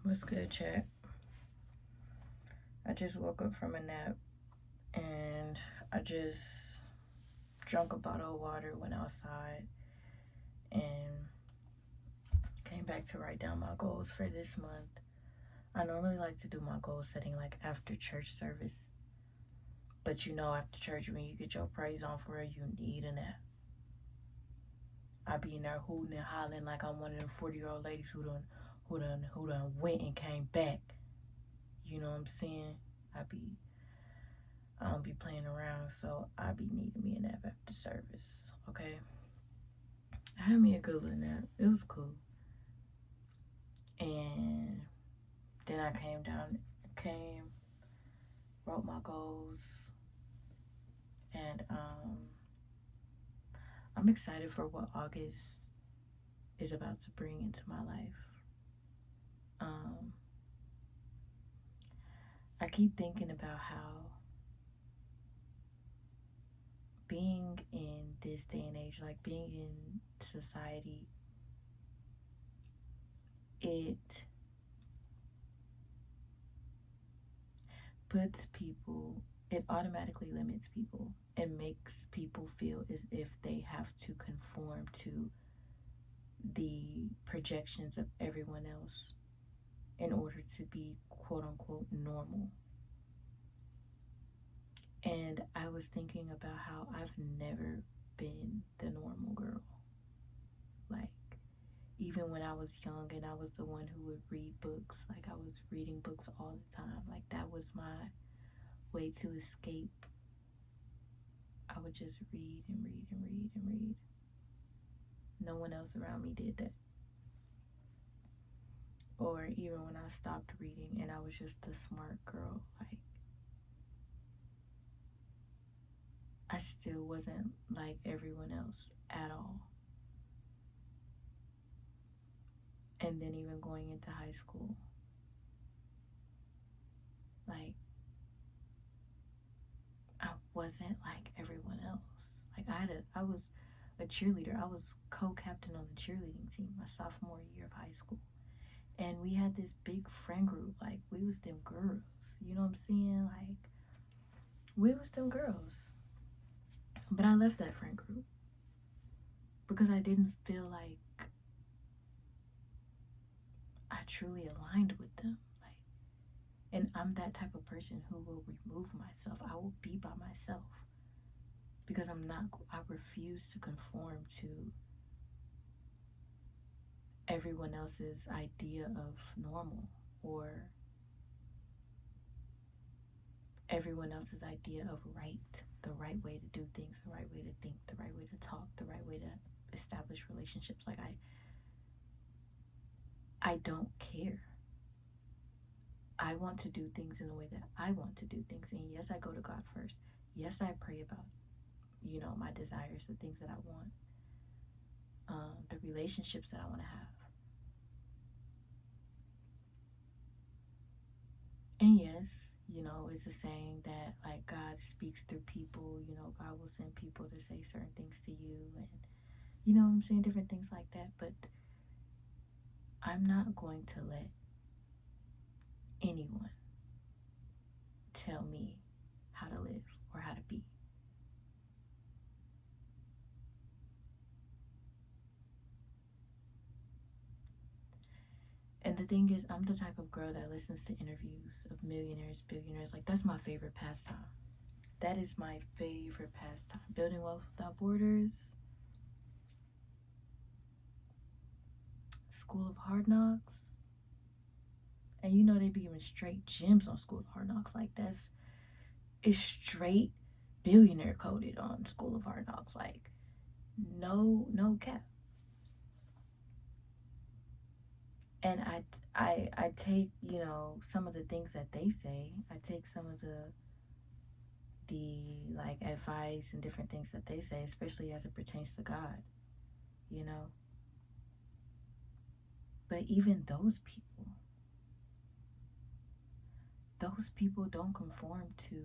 What's good, chat? I just woke up from a nap and I just drank a bottle of water, went outside, and came back to write down my goals for this month. I normally like to do my goal setting like after church service, but after church, when you get your praise on for real, you need a nap. I be in there hooting and hollering like I'm one of them 40-year-old ladies who done went and came back. You know what I'm saying? I be I don't be playing around, so I be needing me a nap after service. Okay, I had me a good little nap. It was cool, and then I came, wrote my goals, and I'm excited for what August is about to bring into my life. Um, I keep thinking about how being in this day and age, like being in society, it puts people, it automatically limits people and makes people feel as if they have to conform to the projections of everyone else in order to be quote unquote normal. And I was thinking about how I've never been the normal girl. Like, even when I was young and I was the one who would read books, like, I was reading books all the time. Like, that was my way to escape. I would just read and read and read and read. No one else around me did that. Or even when I stopped reading and I was just the smart girl, like, I still wasn't like everyone else at all. And then even going into high school, like, I wasn't like everyone else. Like, I was a cheerleader. I was co-captain on the cheerleading team my sophomore year of high school. And we had this big friend group. Like, we was them girls. You know what I'm saying? Like, we was them girls. But I left that friend group because I didn't feel like I truly aligned with them. Like, and I'm that type of person who will remove myself. I will be by myself because I refuse to conform to everyone else's idea of normal or everyone else's idea of right, the right way to do things, the right way to think, the right way to talk, the right way to establish relationships. Like, I don't care. I want to do things in the way that I want to do things. And yes, I go to God first. Yes, I pray about, my desires, the things that I want, the relationships that I want to have. And yes, it's a saying that like God speaks through people, God will send people to say certain things to you and what I'm saying, different things like that. But I'm not going to let anyone tell me how to live or how to be. And the thing is, I'm the type of girl that listens to interviews of millionaires, billionaires. Like, that's my favorite pastime. That is my favorite pastime. Building Wealth Without Borders, School of Hard Knocks. And they be giving straight gems on School of Hard Knocks. Like, it's straight billionaire coded on School of Hard Knocks. Like, no cap. And I take, some of the things that they say. I take some of the like advice and different things that they say, especially as it pertains to God, you know. But even those people don't conform to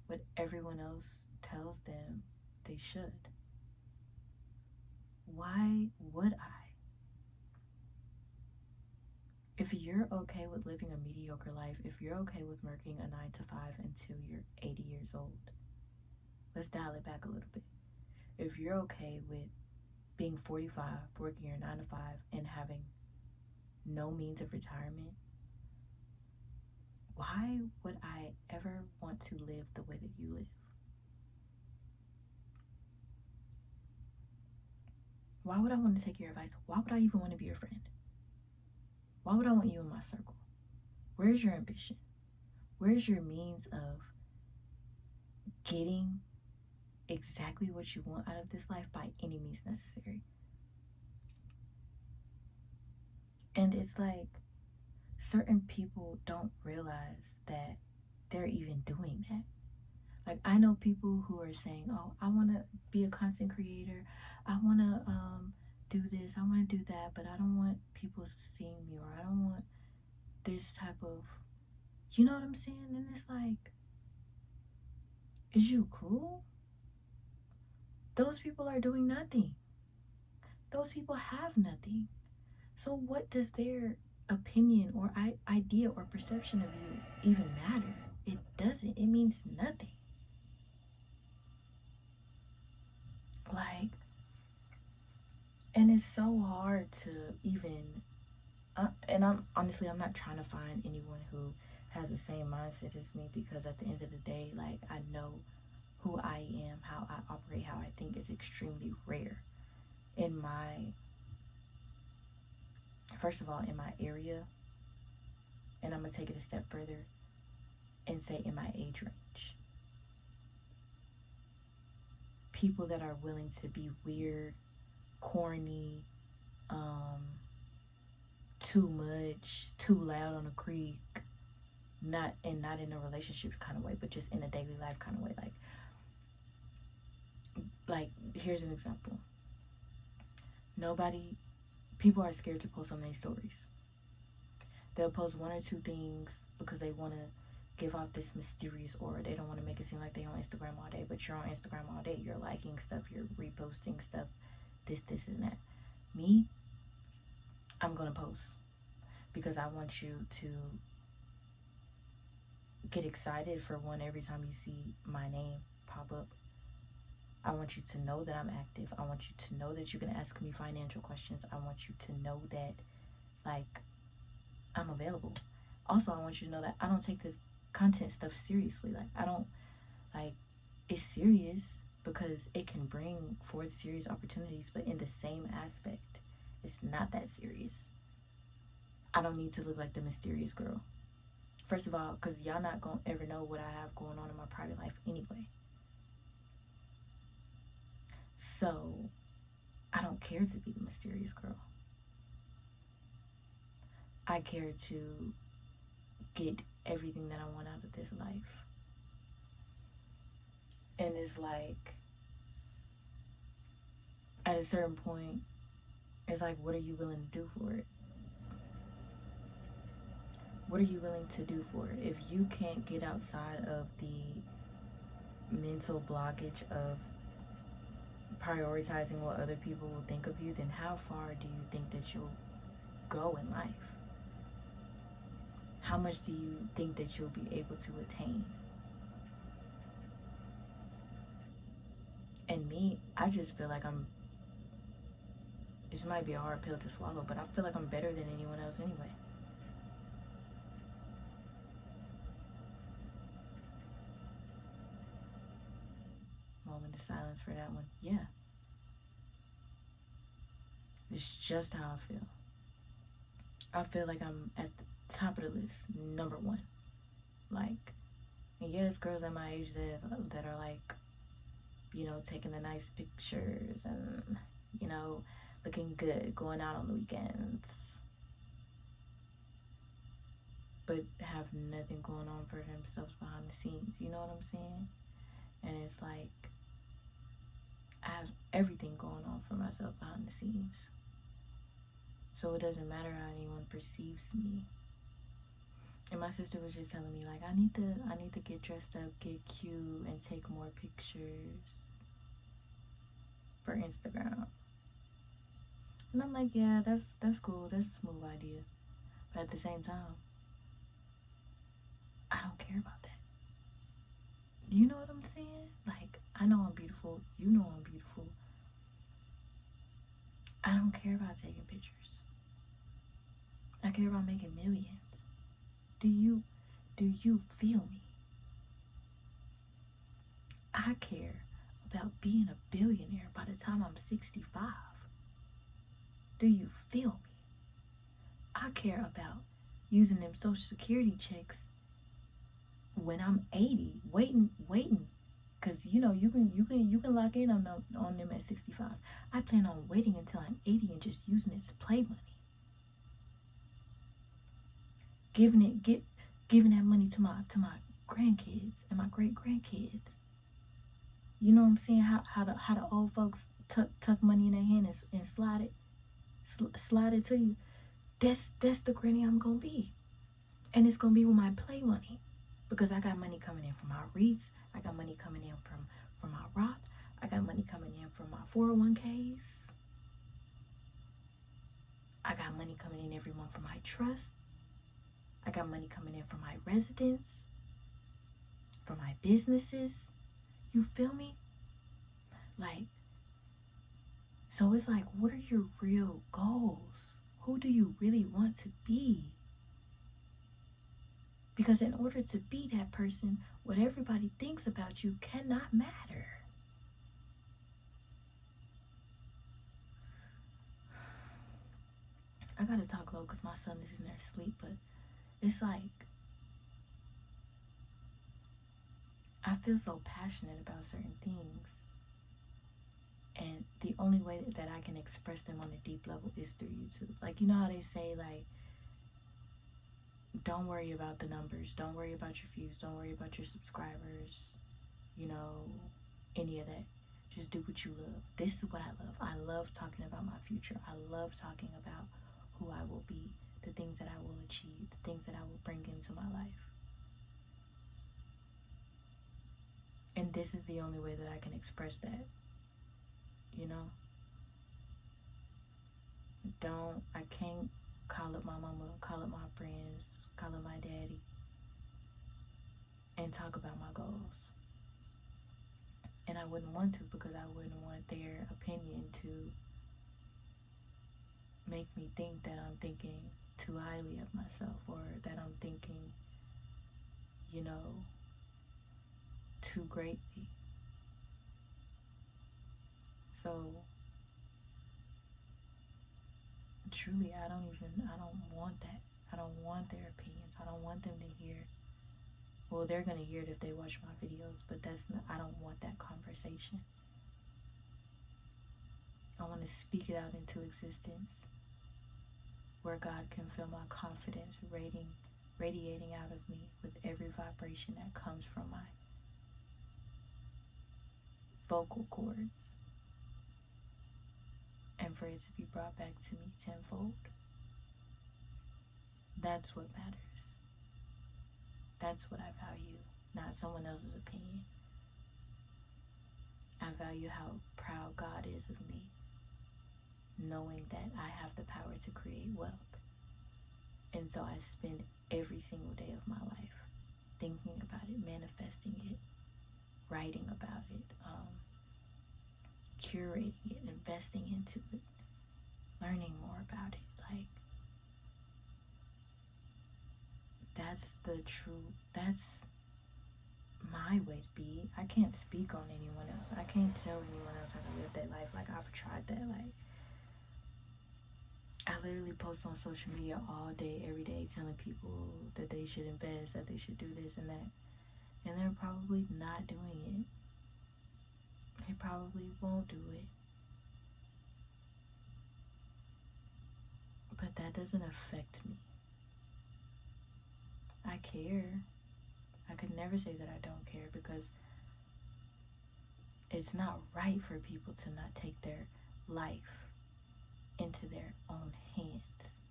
what everyone else tells them they should. Why would I? If you're okay with living a mediocre life, if you're okay with working a 9 to 5 until you're 80 years old, let's dial it back a little bit. If you're okay with being 45, working your 9 to 5, and having no means of retirement, why would I ever want to live the way that you live? Why would I want to take your advice? Why would I even want to be your friend? Why would I want you in my circle? Where's your ambition? Where's your means of getting exactly what you want out of this life by any means necessary? And it's like certain people don't realize that they're even doing that. Like, I know people who are saying, oh, I want to be a content creator. I want to do this. I want to do that. But I don't want people seeing me, or I don't want this type of, you know what I'm saying? And it's like, is you cool? Those people are doing nothing. Those people have nothing. So what does their opinion or idea or perception of you even matter? It doesn't. It means nothing. Like, and it's so hard to even, and I'm honestly, I'm not trying to find anyone who has the same mindset as me, because at the end of the day, like, I know who I am, how I operate, how I think is extremely rare in my, first of all, in my area, and I'm gonna take it a step further and say in my age range. People that are willing to be weird, corny, too much, too loud on a creek, not in a relationship kind of way, but just in a daily life kind of way. Like here's an example. People are scared to post on their stories. They'll post one or two things because they want to give off this mysterious aura. They don't want to make it seem like they're on Instagram all day, but you're on Instagram all day. You're liking stuff, you're reposting stuff, this, and that. Me, I'm going to post because I want you to get excited, for one, every time you see my name pop up. I want you to know that I'm active. I want you to know that you can ask me financial questions. I want you to know that, like, I'm available. Also, I want you to know that I don't take this content stuff seriously. Like, I don't, like, it's serious because it can bring forth serious opportunities, but in the same aspect, it's not that serious. I don't need to look like the mysterious girl. First of all, because y'all not going to ever know what I have going on in my private life anyway. So, I don't care to be the mysterious girl. I care to get everything that I want out of this life. And it's like, at a certain point, it's like, what are you willing to do for it? What are you willing to do for it? If you can't get outside of the mental blockage of prioritizing what other people will think of you, then how far do you think that you'll go in life? How much do you think that you'll be able to attain? And me, I just feel like this might be a hard pill to swallow, but I feel like I'm better than anyone else anyway. Moment of silence for that one. Yeah. It's just how I feel. I feel like I'm at the top of the list, number one. Like, and yes, girls at my age that are like, you know, taking the nice pictures and, you know, looking good, going out on the weekends, but have nothing going on for themselves behind the scenes. You know what I'm saying? And it's like, I have everything going on for myself behind the scenes. So it doesn't matter how anyone perceives me. And my sister was just telling me, like, I need to get dressed up, get cute, and take more pictures for Instagram. And I'm like, yeah, that's cool. That's a smooth idea. But at the same time, I don't care about that. You know what I'm saying? Like, I know I'm beautiful. You know I'm beautiful. I don't care about taking pictures. I care about making millions. Do you feel me? I care about being a billionaire by the time I'm 65. Do you feel me? I care about using them social security checks when I'm 80, waiting, cause you can lock in on them at 65. I plan on waiting until I'm 80 and just using it as play money, giving that money to my grandkids and my great grandkids. You know what I'm saying? How the old folks tuck money in their hand and slide it to you. That's the granny I'm gonna be, and it's gonna be with my play money, because I got money coming in from my REITs. I got money coming in from my Roth. I got money coming in from my 401ks. I got money coming in every month from my trusts. I got money coming in from my residence, from my businesses. You feel me? Like, so it's like, what are your real goals? Who do you really want to be? Because in order to be that person, what everybody thinks about you cannot matter. I gotta talk low because my son is in there asleep, but it's like, I feel so passionate about certain things, and the only way that I can express them on a deep level is through YouTube. Like, you know how they say, like, don't worry about the numbers, don't worry about your views, don't worry about your subscribers, you know, any of that. Just do what you love. This is what I love. I love talking about my future. I love talking about who I will be, the things that I will achieve, the things that I will bring into my life. And this is the only way that I can express that, you know? I can't call up my mama, call up my friends, call up my daddy, and talk about my goals. And I wouldn't want to, because I wouldn't want their opinion to make me think that I'm thinking too highly of myself, or that I'm thinking, you know, too greatly. So truly, I don't want that. I don't want their opinions. I don't want them to hear. Well, they're gonna hear it if they watch my videos, but I don't want that conversation. I want to speak it out into existence, where God can feel my confidence radiating out of me with every vibration that comes from my vocal cords, and for it to be brought back to me tenfold. That's what matters. That's what I value, not someone else's opinion. I value how proud God is of me, knowing that I have the power to create wealth. And so I spend every single day of my life thinking about it, manifesting it, writing about it, curating it, investing into it, learning more about it. Like, that's my way to be. I can't speak on anyone else. I can't tell anyone else how to live their life. Like, I've tried that. Like, I literally post on social media all day, every day, telling people that they should invest, that they should do this and that. And they're probably not doing it. They probably won't do it. But that doesn't affect me. I care. I could never say that I don't care, because it's not right for people to not take their life into their own hands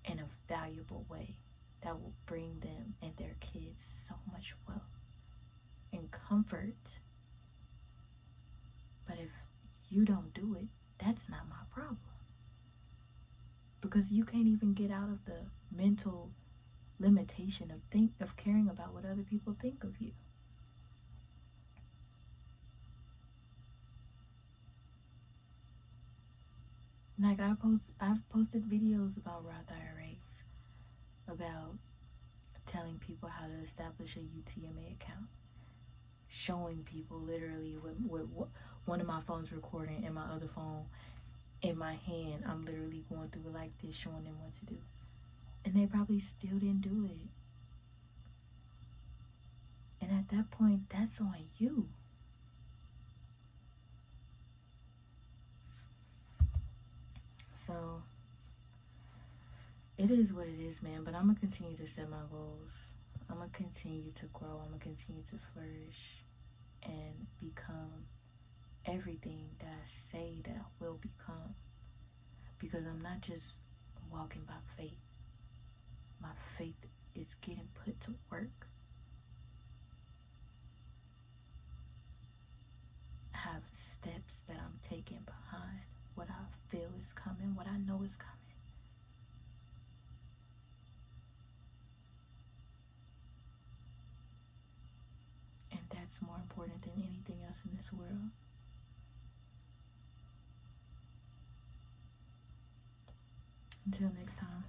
in a valuable way that will bring them and their kids so much wealth and comfort. But if you don't do it, that's not my problem. because you can't even get out of the mental limitation of caring about what other people think of you. Like I've posted videos about Roth IRAs, about telling people how to establish a UTMA account, showing people literally with one of my phones recording and my other phone in my hand. I'm literally going through it like this, showing them what to do, and they probably still didn't do it. And at that point, that's on you. So it is what it is, man. But I'm gonna continue to set my goals. I'm gonna continue to grow. I'm gonna continue to flourish and become everything that I say that I will become. Because I'm not just walking by faith. My faith is getting put to work. I have steps that I'm taking behind what I feel is coming, what I know is coming. And that's more important than anything else in this world. Until next time.